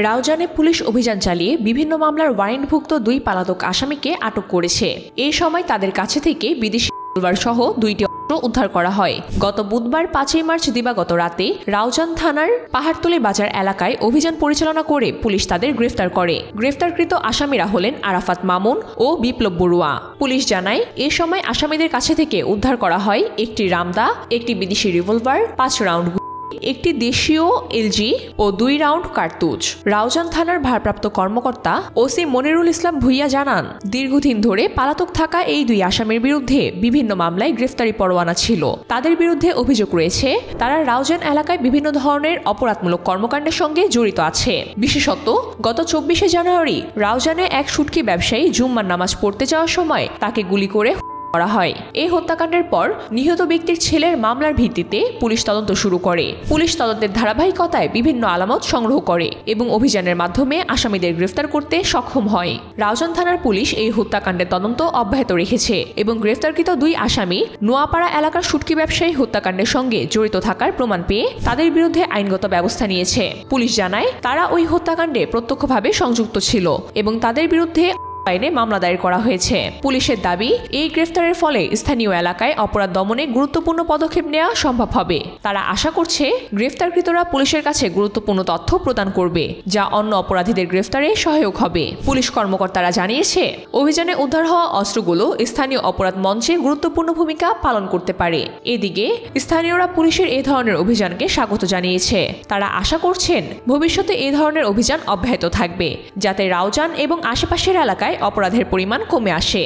রাউজানে police অভিযান চালিয়ে বিভিন্ন মামলার ওয়ারেন্টভুক্ত 2 পলাতক আসামিকে আটক করেছে। এই সময় তাদের কাছে থেকে বিদেশি রিভলভার সহ 2টি অস্ত্র উদ্ধার করা হয়। গত বুধবার 5 মার্চ দিবাগত রাতে রাউজান থানার পাহাড়তলী বাজার এলাকায় অভিযান পরিচালনা করে পুলিশ তাদের গ্রেফতার করে। গ্রেফতারকৃত আসামিরা হলেন আরাফাত মামুন ও বিপ্লব বড়ুয়া। পুলিশ জানায় এ সময় আসামিদের কাছে থেকে উদ্ধার করা হয় একটি রামদা, একটি বিদেশি রিভলভার, 5 রাউন্ড, একটি দেশীয় এলজি ও 2 রাউন্ড কার্তুজ। রাউজান থানার ভারপ্রাপ্ত কর্মকর্তা ওসি মনিরুল ইসলাম ভুইয়া জানান, দীর্ঘদিন ধরে পলাতক থাকা এই 2 আসামির বিরুদ্ধে বিভিন্ন মামলায় গ্রেফতারি পরোয়ানা ছিল। তাদের বিরুদ্ধে অভিযোগ রয়েছে তারা রাউজান এলাকায় বিভিন্ন ধরনের অপরাধমূলক কর্মকাণ্ডের সঙ্গে জড়িত আছে। বিশেষত গত 24 জানুয়ারি রাউজানে এক শুটকি ব্যবসায়ী জুম্মার নামাজ পড়তে যাওয়ার সময় তাকে গুলি করে করা হয়। এই হত্যাকাণ্ডের পর নিহত ব্যক্তির ছেলের মামলার ভিত্তিতে পুলিশ তদন্ত শুরু করে। পুলিশ তদন্তের ধারাবাহিকতায় বিভিন্ন আলামত সংগ্রহ করে এবং অভিযানের মাধ্যমে আসামিদের গ্রেফতার করতে সক্ষম হয়। রাউজান থানার পুলিশ এই হত্যাকাণ্ডের তদন্ত অব্যাহত রেখেছে এবং গ্রেফতারকৃত 2 আসামি নোয়াপাড়া এলাকার শুটকি ব্যবসায়ী হত্যাকাণ্ডের সঙ্গে জড়িত থাকার প্রমাণ পেয়ে তাদের বিরুদ্ধে আইনগত ব্যবস্থা নিয়েছে। পুলিশ জানায় তারা ওই হত্যাকাণ্ডে প্রত্যক্ষভাবে সংযুক্ত ছিল এবং তাদের বিরুদ্ধে আইনে মামলা দায়ের করা হয়েছে। পুলিশের দাবি, এই গ্রেফতারের ফলে স্থানীয় এলাকায় অপরাধ দমনে গুরুত্বপূর্ণ পদক্ষেপ নেওয়া সম্ভব হবে। তারা আশা করছে গ্রেফতারকৃতরা পুলিশের কাছে গুরুত্বপূর্ণ তথ্য প্রদান করবে, যা অন্য অপরাধীদের গ্রেফতারে সহায়ক হবে। পুলিশ কর্মকর্তারা জানিয়েছে, অভিযানে উদ্ধার হওয়া অস্ত্রগুলো স্থানীয় অপরাধ মঞ্চে গুরুত্বপূর্ণ ভূমিকা পালন করতে পারে। এদিকে স্থানীয়রা পুলিশের এই ধরনের অভিযানকে স্বাগত জানিয়েছে। তারা আশা করছেন ভবিষ্যতে এই ধরনের অভিযান অব্যাহত থাকবে, যাতে রাউজান এবং আশেপাশের এলাকায় অপরাধের পরিমাণ কমে আসে।